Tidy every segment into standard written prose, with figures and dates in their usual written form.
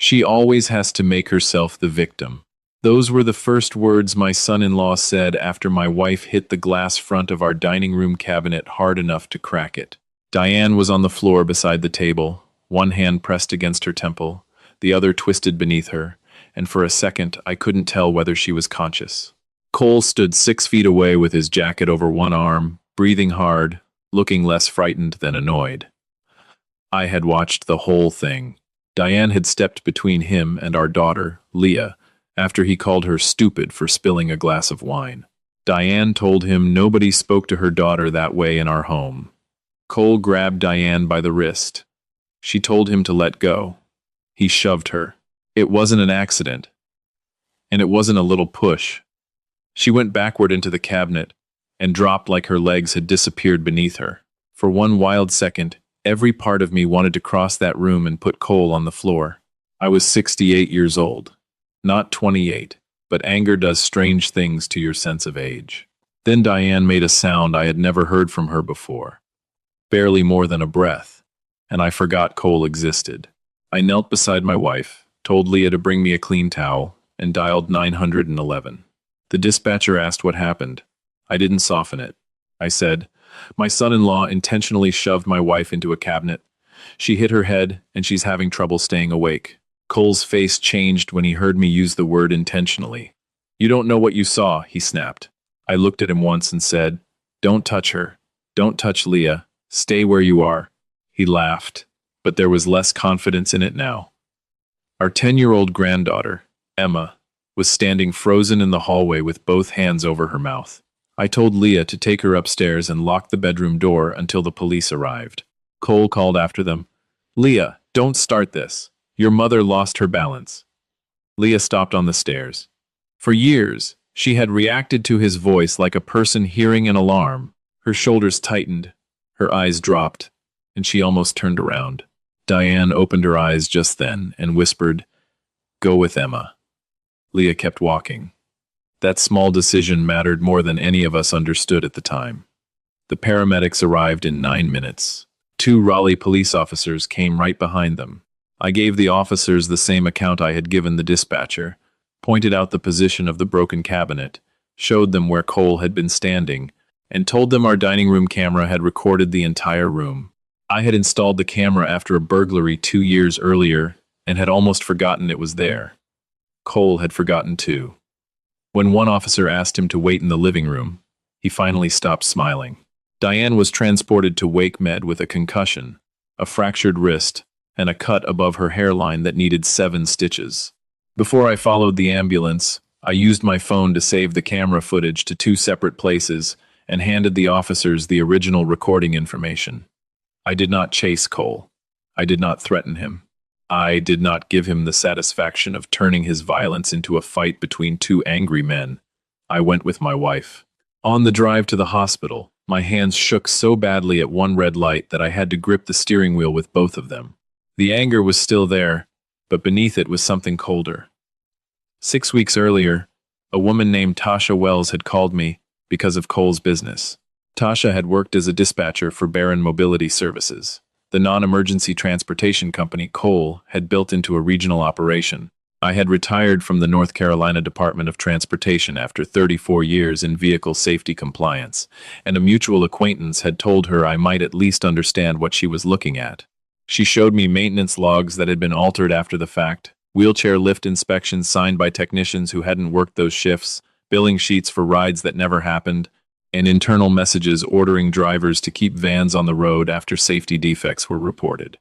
She always has to make herself the victim. Those were the first words my son-in-law said after my wife hit the glass front of our dining room cabinet hard enough to crack it. Diane was on the floor beside the table, one hand pressed against her temple, the other twisted beneath her, and for a second I couldn't tell whether she was conscious. Cole stood 6 feet away with his jacket over one arm, breathing hard, looking less frightened than annoyed. I had watched the whole thing. Diane had stepped between him and our daughter, Leah, after he called her stupid for spilling a glass of wine. Diane told him nobody spoke to her daughter that way in our home. Cole grabbed Diane by the wrist. She told him to let go. He shoved her. It wasn't an accident. And it wasn't a little push. She went backward into the cabinet and dropped like her legs had disappeared beneath her. For one wild second, every part of me wanted to cross that room and put Cole on the floor. I was 68 years old. Not 28, but anger does strange things to your sense of age. Then Diane made a sound I had never heard from her before. Barely more than a breath, and I forgot Cole existed. I knelt beside my wife, told Leah to bring me a clean towel, and dialed 911. The dispatcher asked what happened. I didn't soften it. I said, "My son-in-law intentionally shoved my wife into a cabinet. She hit her head, and she's having trouble staying awake." Cole's face changed when he heard me use the word intentionally. "You don't know what you saw," he snapped. I looked at him once and said, "Don't touch her. Don't touch Leah. Stay where you are." He laughed, but there was less confidence in it now. Our 10-year-old granddaughter, Emma, was standing frozen in the hallway with both hands over her mouth. I told Leah to take her upstairs and lock the bedroom door until the police arrived. Cole called after them, "Leah, don't start this. Your mother lost her balance." Leah stopped on the stairs. For years, she had reacted to his voice like a person hearing an alarm. Her shoulders tightened, her eyes dropped, and she almost turned around. Diane opened her eyes just then and whispered, "Go with Emma." Leah kept walking. That small decision mattered more than any of us understood at the time. The paramedics arrived in 9 minutes. 2 Raleigh police officers came right behind them. I gave the officers the same account I had given the dispatcher, pointed out the position of the broken cabinet, showed them where Cole had been standing, and told them our dining room camera had recorded the entire room. I had installed the camera after a burglary 2 years earlier and had almost forgotten it was there. Cole had forgotten too. When one officer asked him to wait in the living room, he finally stopped smiling. Diane was transported to Wake Med with a concussion, a fractured wrist, and a cut above her hairline that needed 7 stitches. Before I followed the ambulance, I used my phone to save the camera footage to 2 separate places and handed the officers the original recording information. I did not chase Cole. I did not threaten him. I did not give him the satisfaction of turning his violence into a fight between 2 angry men. I went with my wife. On the drive to the hospital, my hands shook so badly at one red light that I had to grip the steering wheel with both of them. The anger was still there, but beneath it was something colder. 6 weeks earlier, a woman named Tasha Wells had called me because of Cole's business. Tasha had worked as a dispatcher for Barron Mobility Services, the non-emergency transportation company Cole had built into a regional operation. I had retired from the North Carolina Department of Transportation after 34 years in vehicle safety compliance, and a mutual acquaintance had told her I might at least understand what she was looking at. She showed me maintenance logs that had been altered after the fact, wheelchair lift inspections signed by technicians who hadn't worked those shifts, billing sheets for rides that never happened, and internal messages ordering drivers to keep vans on the road after safety defects were reported.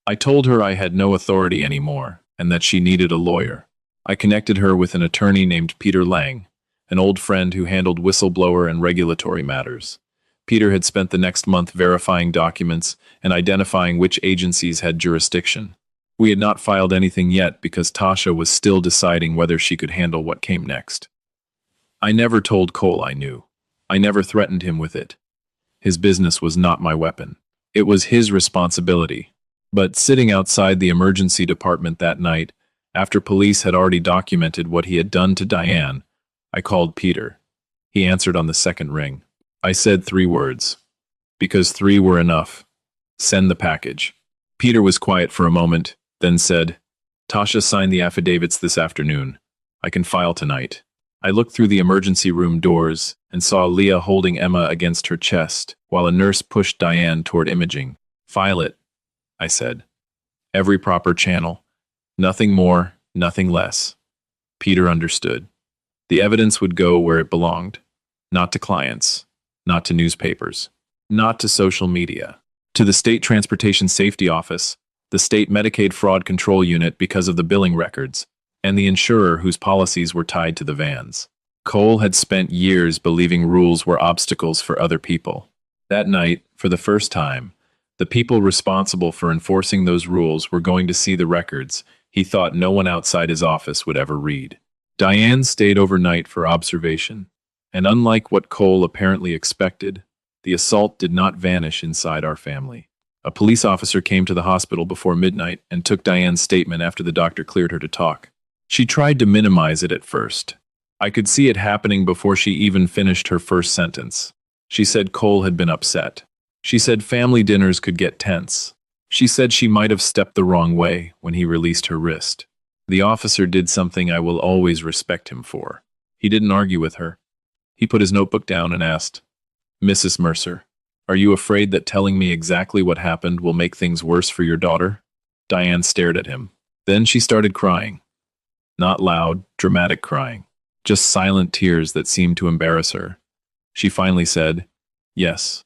I told her I had no authority anymore, and that she needed a lawyer. I connected her with an attorney named Peter Lang, an old friend who handled whistleblower and regulatory matters. Peter had spent the next month verifying documents and identifying which agencies had jurisdiction. We had not filed anything yet because Tasha was still deciding whether she could handle what came next. I never told Cole I knew. I never threatened him with it. His business was not my weapon. It was his responsibility. But sitting outside the emergency department that night, after police had already documented what he had done to Diane, I called Peter. He answered on the second ring. I said 3 words. Because 3 were enough. Send the package. Peter was quiet for a moment, then said, Tasha signed the affidavits this afternoon. I can file tonight. I looked through the emergency room doors and saw Leah holding Emma against her chest while a nurse pushed Diane toward imaging. File it, I said. Every proper channel. Nothing more, nothing less. Peter understood. The evidence would go where it belonged. Not to clients. Not to newspapers. Not to social media. To the State Transportation Safety Office, the State Medicaid Fraud Control Unit because of the billing records, and the insurer whose policies were tied to the vans. Cole had spent years believing rules were obstacles for other people. That night, for the first time, the people responsible for enforcing those rules were going to see the records he thought no one outside his office would ever read. Diane stayed overnight for observation, and unlike what Cole apparently expected, the assault did not vanish inside our family. A police officer came to the hospital before midnight and took Diane's statement after the doctor cleared her to talk. She tried to minimize it at first. I could see it happening before she even finished her first sentence. She said Cole had been upset. She said family dinners could get tense. She said she might have stepped the wrong way when he released her wrist. The officer did something I will always respect him for. He didn't argue with her. He put his notebook down and asked, "Mrs. Mercer, are you afraid that telling me exactly what happened will make things worse for your daughter?" Diane stared at him. Then she started crying. Not loud, dramatic crying. Just silent tears that seemed to embarrass her. She finally said, "Yes."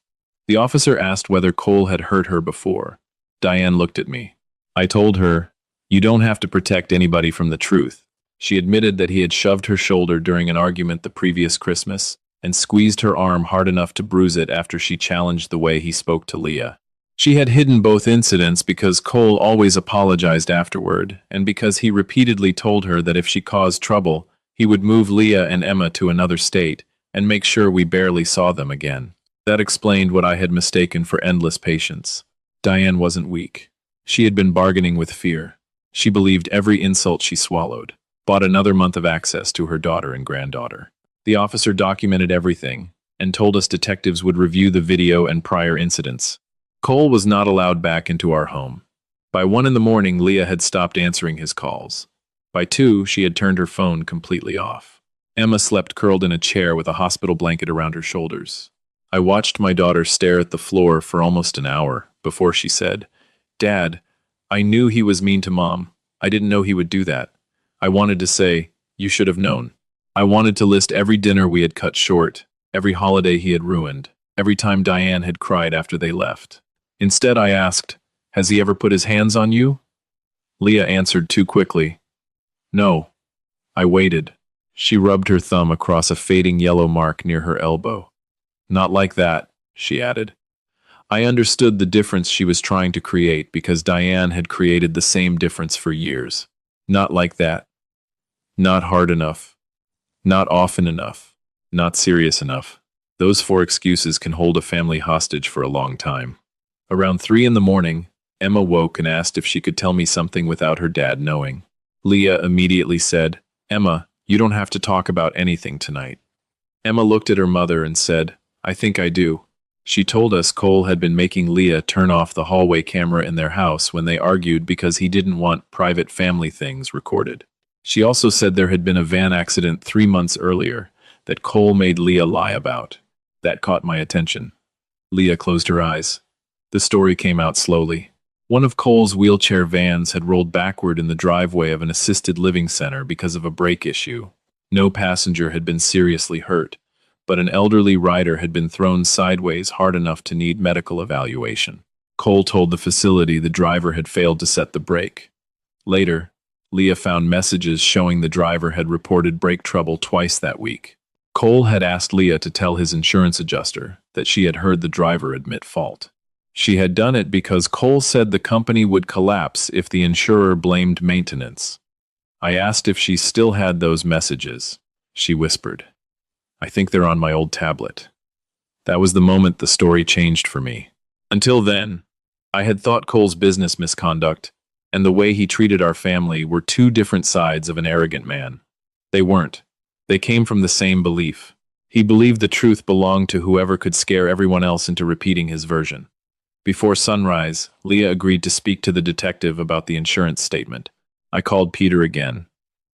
The officer asked whether Cole had hurt her before. Diane looked at me. I told her, "You don't have to protect anybody from the truth." She admitted that he had shoved her shoulder during an argument the previous Christmas and squeezed her arm hard enough to bruise it after she challenged the way he spoke to Leah. She had hidden both incidents because Cole always apologized afterward, and because he repeatedly told her that if she caused trouble, he would move Leah and Emma to another state and make sure we barely saw them again. That explained what I had mistaken for endless patience. Diane wasn't weak. She had been bargaining with fear. She believed every insult she swallowed, bought another month of access to her daughter and granddaughter. The officer documented everything and told us detectives would review the video and prior incidents. Cole was not allowed back into our home. By 1 in the morning, Leah had stopped answering his calls. By 2, she had turned her phone completely off. Emma slept curled in a chair with a hospital blanket around her shoulders. I watched my daughter stare at the floor for almost an hour before she said, "Dad, I knew he was mean to Mom. I didn't know he would do that." I wanted to say, "You should have known." I wanted to list every dinner we had cut short, every holiday he had ruined, every time Diane had cried after they left. Instead, I asked, "Has he ever put his hands on you?" Leah answered too quickly, "No." I waited. She rubbed her thumb across a fading yellow mark near her elbow. "Not like that," she added. I understood the difference she was trying to create because Diane had created the same difference for years. Not like that. Not hard enough. Not often enough. Not serious enough. Those 4 excuses can hold a family hostage for a long time. Around 3 in the morning, Emma woke and asked if she could tell me something without her dad knowing. Leah immediately said, "Emma, you don't have to talk about anything tonight." Emma looked at her mother and said, "I think I do." She told us Cole had been making Leah turn off the hallway camera in their house when they argued because he didn't want private family things recorded. She also said there had been a van accident 3 months earlier that Cole made Leah lie about. That caught my attention. Leah closed her eyes. The story came out slowly. One of Cole's wheelchair vans had rolled backward in the driveway of an assisted living center because of a brake issue. No passenger had been seriously hurt, but an elderly rider had been thrown sideways hard enough to need medical evaluation. Cole told the facility the driver had failed to set the brake. Later, Leah found messages showing the driver had reported brake trouble twice that week. Cole had asked Leah to tell his insurance adjuster that she had heard the driver admit fault. She had done it because Cole said the company would collapse if the insurer blamed maintenance. I asked if she still had those messages. She whispered, "I think they're on my old tablet." That was the moment the story changed for me. Until then, I had thought Cole's business misconduct and the way he treated our family were 2 different sides of an arrogant man. They weren't. They came from the same belief. He believed the truth belonged to whoever could scare everyone else into repeating his version. Before sunrise, Leah agreed to speak to the detective about the insurance statement. I called Peter again,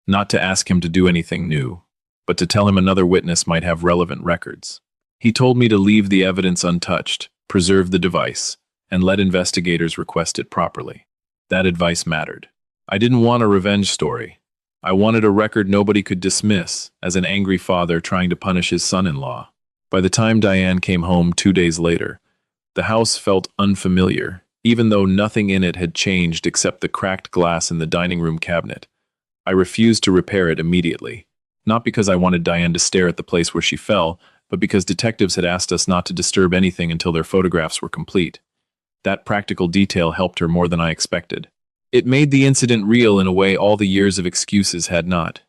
not to ask him to do anything new, but to tell him another witness might have relevant records. He told me to leave the evidence untouched, preserve the device, and let investigators request it properly. That advice mattered. I didn't want a revenge story. I wanted a record nobody could dismiss as an angry father trying to punish his son-in-law. By the time Diane came home 2 days later, the house felt unfamiliar, even though nothing in it had changed except the cracked glass in the dining room cabinet. I refused to repair it immediately, not because I wanted Diane to stare at the place where she fell, but because detectives had asked us not to disturb anything until their photographs were complete. That practical detail helped her more than I expected. It made the incident real in a way all the years of excuses had not.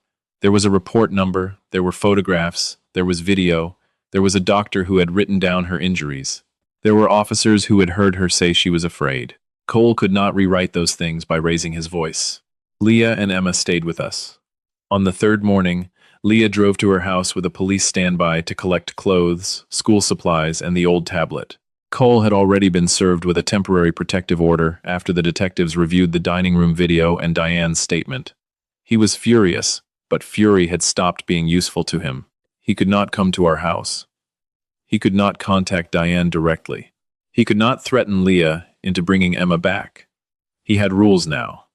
There was a report number, there were photographs, there was video, there was a doctor who had written down her injuries. There were officers who had heard her say she was afraid. Cole could not rewrite those things by raising his voice. Leah and Emma stayed with us. On the third morning, Leah drove to her house with a police standby to collect clothes, school supplies, and the old tablet. Cole had already been served with a temporary protective order after the detectives reviewed the dining room video and Diane's statement. He was furious, but fury had stopped being useful to him. He could not come to our house. He could not contact Diane directly. He could not threaten Leah into bringing Emma back. He had rules now,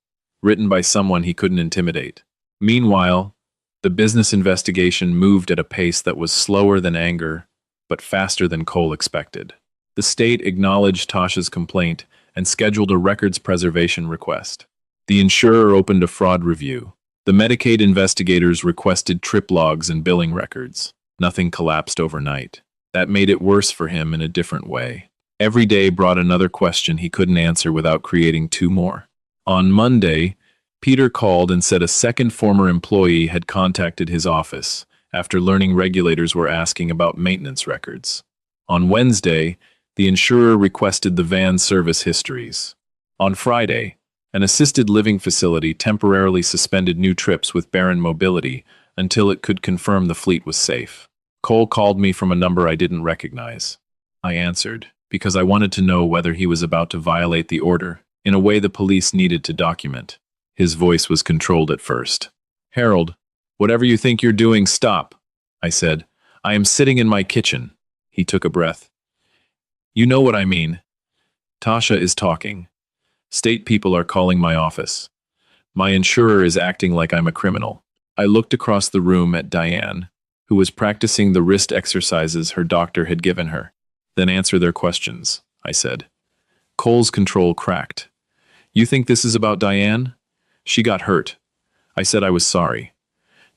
written by someone he couldn't intimidate. Meanwhile, the business investigation moved at a pace that was slower than anger, but faster than Cole expected. The state acknowledged Tasha's complaint and scheduled a records preservation request. The insurer opened a fraud review. The Medicaid investigators requested trip logs and billing records. Nothing collapsed overnight. That made it worse for him in a different way. Every day brought another question he couldn't answer without creating two more. On Monday, Peter called and said a second former employee had contacted his office after learning regulators were asking about maintenance records. On Wednesday, the insurer requested the van service histories. On Friday, an assisted living facility temporarily suspended new trips with Barron Mobility until it could confirm the fleet was safe. Cole called me from a number I didn't recognize. I answered, because I wanted to know whether he was about to violate the order in a way the police needed to document. His voice was controlled at first. "Harold, whatever you think you're doing, stop," I said. "I am sitting in my kitchen." He took a breath. "You know what I mean. Tasha is talking. State people are calling my office. My insurer is acting like I'm a criminal." I looked across the room at Diane, who was practicing the wrist exercises her doctor had given her. "Then answer their questions," I said. Cole's control cracked. "You think this is about Diane? She got hurt." I said I was sorry.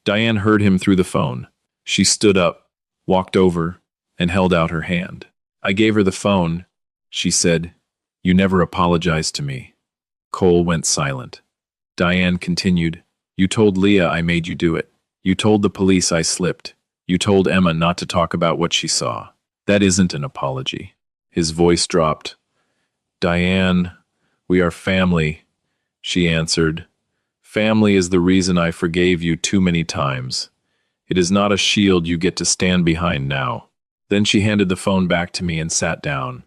Diane heard him through the phone. She stood up, walked over, and held out her hand. I gave her the phone. She said, "You never apologized to me." Cole went silent. Diane continued, "You told Leah I made you do it. You told the police I slipped. You told Emma not to talk about what she saw. That isn't an apology." His voice dropped. "Diane, we are family," she answered. "Family is the reason I forgave you too many times. It is not a shield you get to stand behind now." Then she handed the phone back to me and sat down.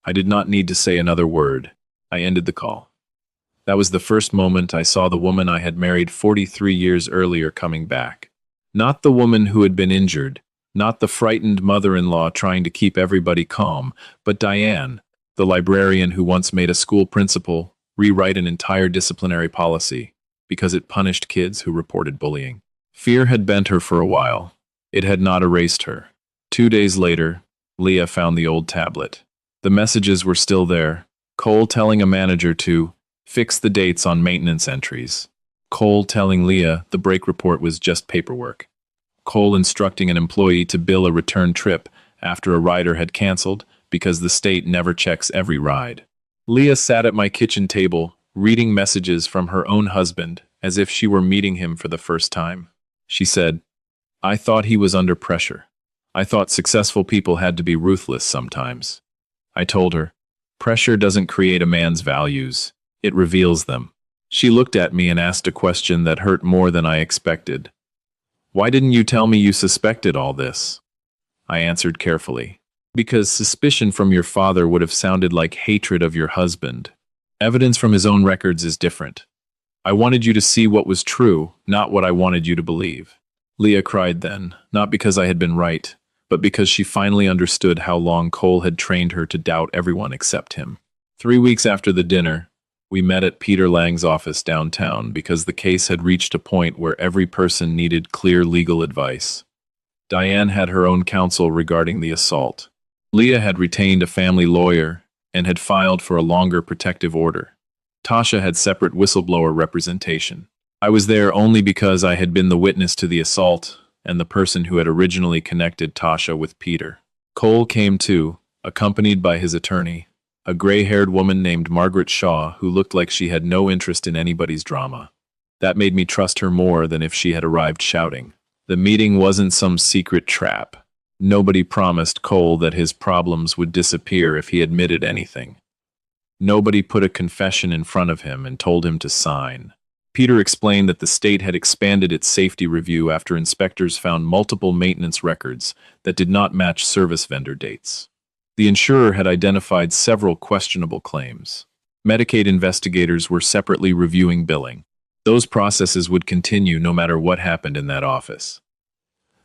I did not need to say another word. I ended the call. That was the first moment I saw the woman I had married 43 years earlier coming back. Not the woman who had been injured, not the frightened mother-in-law trying to keep everybody calm, but Diane, the librarian who once made a school principal rewrite an entire disciplinary policy because it punished kids who reported bullying. Fear had bent her for a while. It had not erased her. 2 days later, Leah found the old tablet. The messages were still there. Cole telling a manager to fix the dates on maintenance entries. Cole telling Leah the break report was just paperwork. Cole instructing an employee to bill a return trip after a rider had canceled because the state never checks every ride. Leah sat at my kitchen table, reading messages from her own husband as if she were meeting him for the first time. She said, "I thought he was under pressure. I thought successful people had to be ruthless sometimes." I told her, "Pressure doesn't create a man's values. It reveals them." She looked at me and asked a question that hurt more than I expected. "Why didn't you tell me you suspected all this?" I answered carefully. "Because suspicion from your father would have sounded like hatred of your husband. Evidence from his own records is different. I wanted you to see what was true, not what I wanted you to believe. Leah cried then, not because I had been right, but because she finally understood how long Cole had trained her to doubt everyone except him. 3 weeks after the dinner, we met at Peter Lang's office downtown because the case had reached a point where every person needed clear legal advice. Diane had her own counsel regarding the assault. Leah had retained a family lawyer and had filed for a longer protective order. Tasha had separate whistleblower representation. I was there only because I had been the witness to the assault and the person who had originally connected Tasha with Peter. Cole came too, accompanied by his attorney, a gray-haired woman named Margaret Shaw who looked like she had no interest in anybody's drama. That made me trust her more than if she had arrived shouting. The meeting wasn't some secret trap. Nobody promised Cole that his problems would disappear if he admitted anything. Nobody put a confession in front of him and told him to sign. Peter explained that the state had expanded its safety review after inspectors found multiple maintenance records that did not match service vendor dates. The insurer had identified several questionable claims. Medicaid investigators were separately reviewing billing. Those processes would continue no matter what happened in that office.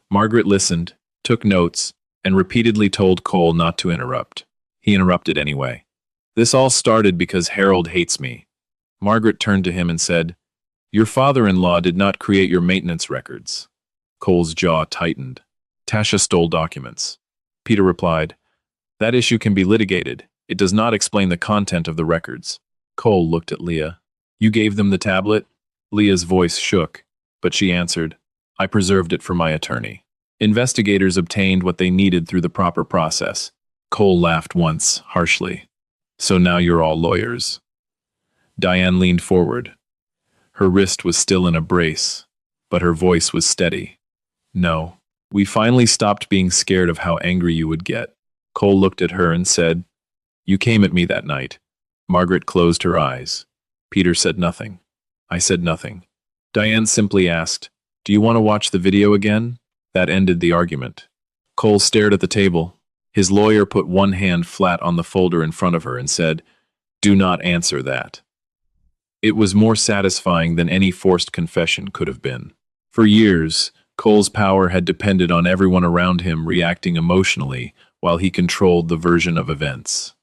Margaret listened, took notes, and repeatedly told Cole not to interrupt. He interrupted anyway. This all started because Harold hates me. Margaret turned to him and said, "Your father-in-law did not create your maintenance records." Cole's jaw tightened. Tasha stole documents. Peter replied, "That issue can be litigated. It does not explain the content of the records." Cole looked at Leah. "You gave them the tablet?" Leah's voice shook, but she answered, "I preserved it for my attorney." Investigators obtained what they needed through the proper process. Cole laughed once, harshly. "So now you're all lawyers." Diane leaned forward. Her wrist was still in a brace, but her voice was steady. "No. We finally stopped being scared of how angry you would get." Cole looked at her and said, "You came at me that night." Margaret closed her eyes. Peter said nothing. I said nothing. Diane simply asked, "Do you want to watch the video again?" That ended the argument. Cole stared at the table. His lawyer put one hand flat on the folder in front of her and said, "Do not answer that." It was more satisfying than any forced confession could have been. For years, Cole's power had depended on everyone around him reacting emotionally while he controlled the version of events.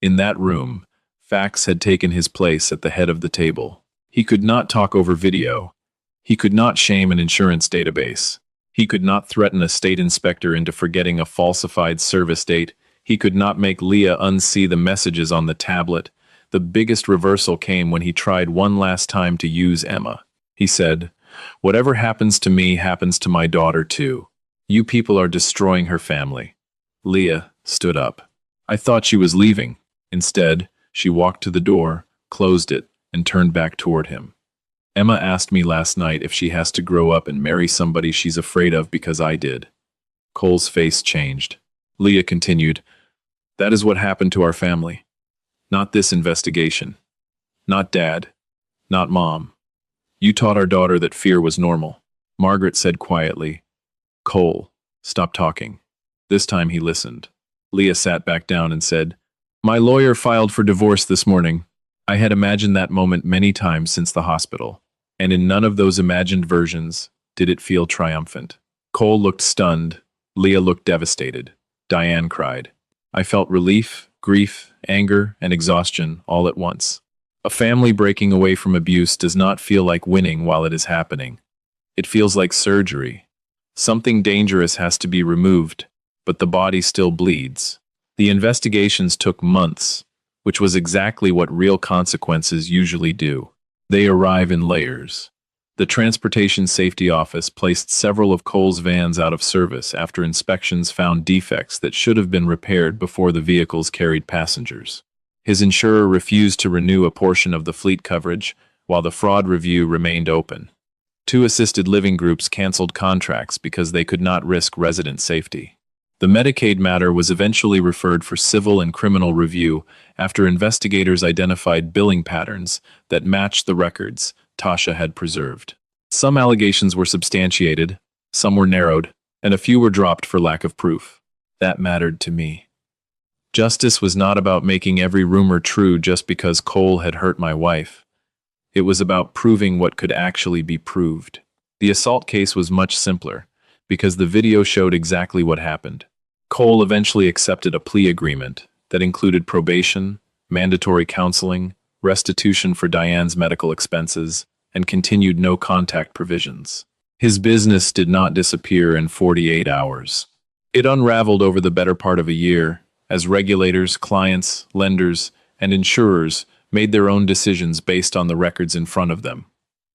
In that room, facts had taken his place at the head of the table. He could not talk over video. He could not shame an insurance database. He could not threaten a state inspector into forgetting a falsified service date. He could not make Leah unsee the messages on the tablet. The biggest reversal came when he tried one last time to use Emma. He said, "Whatever happens to me happens to my daughter too. You people are destroying her family." Leah stood up. I thought she was leaving. Instead, she walked to the door, closed it, and turned back toward him. "Emma asked me last night if she has to grow up and marry somebody she's afraid of because I did." Cole's face changed. Leah continued, "That is what happened to our family. Not this investigation. Not Dad. Not Mom. You taught our daughter that fear was normal." Margaret said quietly, "Cole, stop talking." This time he listened. Leah sat back down and said, "My lawyer filed for divorce this morning. I had imagined that moment many times since the hospital, and in none of those imagined versions did it feel triumphant." Cole looked stunned. Leah looked devastated. Diane cried. I felt relief, grief, anger, and exhaustion all at once. A family breaking away from abuse does not feel like winning while it is happening. It feels like surgery. Something dangerous has to be removed, but the body still bleeds. The investigations took months, which was exactly what real consequences usually do. They arrive in layers. The Transportation Safety Office placed several of Cole's vans out of service after inspections found defects that should have been repaired before the vehicles carried passengers. His insurer refused to renew a portion of the fleet coverage, while the fraud review remained open. 2 assisted living groups canceled contracts because they could not risk resident safety. The Medicaid matter was eventually referred for civil and criminal review after investigators identified billing patterns that matched the records Tasha had preserved. Some allegations were substantiated, some were narrowed, and a few were dropped for lack of proof. That mattered to me. Justice was not about making every rumor true just because Cole had hurt my wife. It was about proving what could actually be proved. The assault case was much simpler, because the video showed exactly what happened. Cole eventually accepted a plea agreement that included probation, mandatory counseling, restitution for Diane's medical expenses, and continued no-contact provisions. His business did not disappear in 48 hours. It unraveled over the better part of a year, as regulators, clients, lenders, and insurers made their own decisions based on the records in front of them.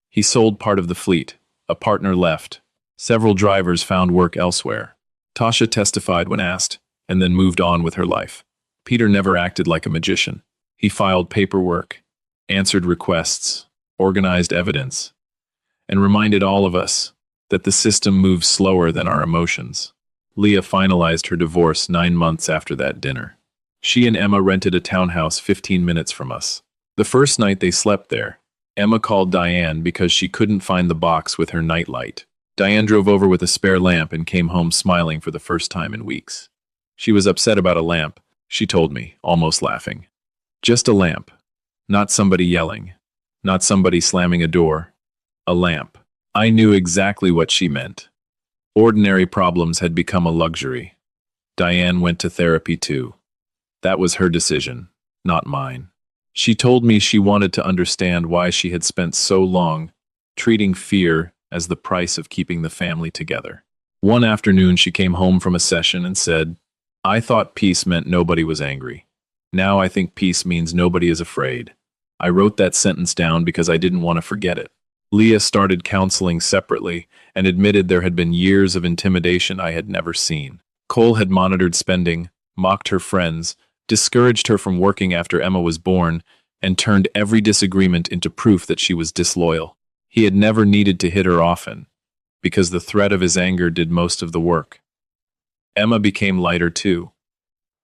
He sold part of the fleet. A partner left. Several drivers found work elsewhere. Tasha testified when asked, and then moved on with her life. Peter never acted like a magician. He filed paperwork, answered requests, organized evidence, and reminded all of us that the system moves slower than our emotions. Leah finalized her divorce 9 months after that dinner. She and Emma rented a townhouse 15 minutes from us. The first night they slept there, Emma called Diane because she couldn't find the box with her nightlight. Diane drove over with a spare lamp and came home smiling for the first time in weeks. She was upset about a lamp, she told me, almost laughing. Just a lamp. Not somebody yelling. Not somebody slamming a door. A lamp. I knew exactly what she meant. Ordinary problems had become a luxury. Diane went to therapy too. That was her decision, not mine. She told me she wanted to understand why she had spent so long treating fear as the price of keeping the family together. One afternoon she came home from a session and said, "I thought peace meant nobody was angry. Now I think peace means nobody is afraid." I wrote that sentence down because I didn't want to forget it. Leah started counseling separately and admitted there had been years of intimidation I had never seen. Cole had monitored spending, mocked her friends, discouraged her from working after Emma was born, and turned every disagreement into proof that she was disloyal. He had never needed to hit her often, because the threat of his anger did most of the work. Emma became lighter too.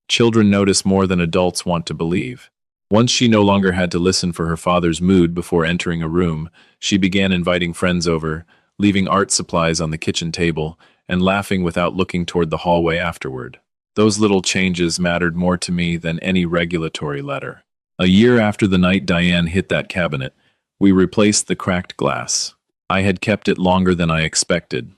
Children notice more than adults want to believe. Once she no longer had to listen for her father's mood before entering a room, she began inviting friends over, leaving art supplies on the kitchen table, and laughing without looking toward the hallway afterward. Those little changes mattered more to me than any regulatory letter. A year after the night Diane hit that cabinet, we replaced the cracked glass. I had kept it longer than I expected,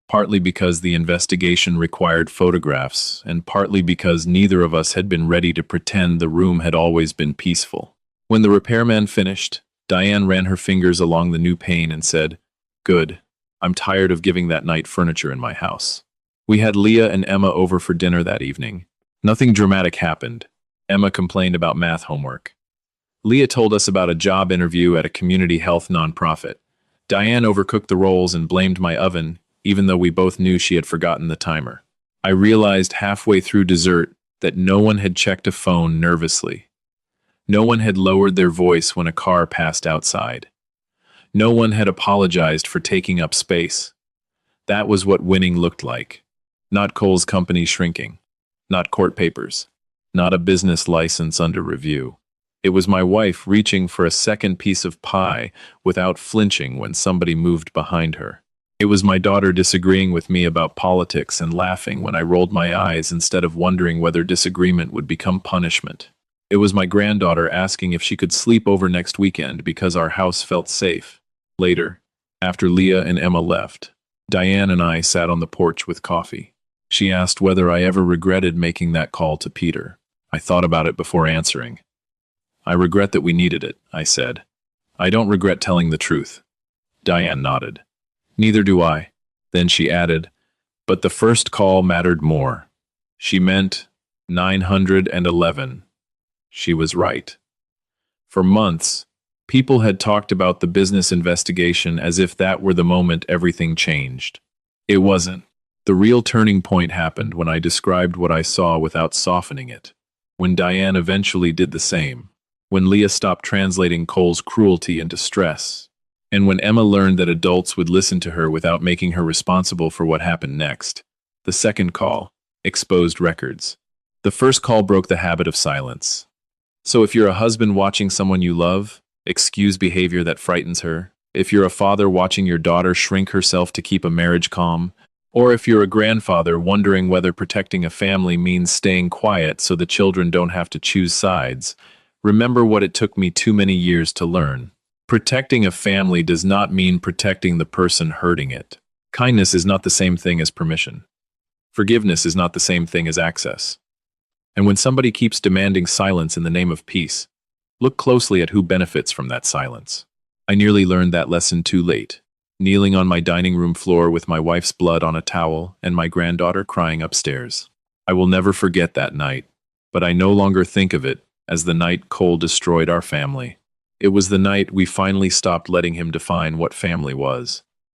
partly because the investigation required photographs, and partly because neither of us had been ready to pretend the room had always been peaceful. When the repairman finished, Diane ran her fingers along the new pane and said, "Good. I'm tired of giving that night furniture in my house." We had Leah and Emma over for dinner that evening. Nothing dramatic happened. Emma complained about math homework. Leah told us about a job interview at a community health nonprofit. Diane overcooked the rolls and blamed my oven, even though we both knew she had forgotten the timer. I realized halfway through dessert that no one had checked a phone nervously. No one had lowered their voice when a car passed outside. No one had apologized for taking up space. That was what winning looked like. Not Cole's company shrinking. Not court papers. Not a business license under review. It was my wife reaching for a second piece of pie without flinching when somebody moved behind her. It was my daughter disagreeing with me about politics and laughing when I rolled my eyes instead of wondering whether disagreement would become punishment. It was my granddaughter asking if she could sleep over next weekend because our house felt safe. Later, after Leah and Emma left, Diane and I sat on the porch with coffee. She asked whether I ever regretted making that call to Peter. I thought about it before answering. "I regret that we needed it," I said. "I don't regret telling the truth." Diane nodded. "Neither do I." Then she added, "But the first call mattered more." She meant 911. She was right. For months, people had talked about the business investigation as if that were the moment everything changed. It wasn't. The real turning point happened when I described what I saw without softening it. When Diane eventually did the same. When Leah stopped translating Cole's cruelty into stress. And when Emma learned that adults would listen to her without making her responsible for what happened next. The second call exposed records. The first call broke the habit of silence. So if you're a husband watching someone you love, excuse behavior that frightens her. If you're a father watching your daughter shrink herself to keep a marriage calm. Or if you're a grandfather wondering whether protecting a family means staying quiet so the children don't have to choose sides, remember what it took me too many years to learn. Protecting a family does not mean protecting the person hurting it. Kindness is not the same thing as permission. Forgiveness is not the same thing as access. And when somebody keeps demanding silence in the name of peace, look closely at who benefits from that silence. I nearly learned that lesson too late, kneeling on my dining room floor with my wife's blood on a towel and my granddaughter crying upstairs. I will never forget that night, but I no longer think of it as the night Cole destroyed our family. It was the night we finally stopped letting him define what family was.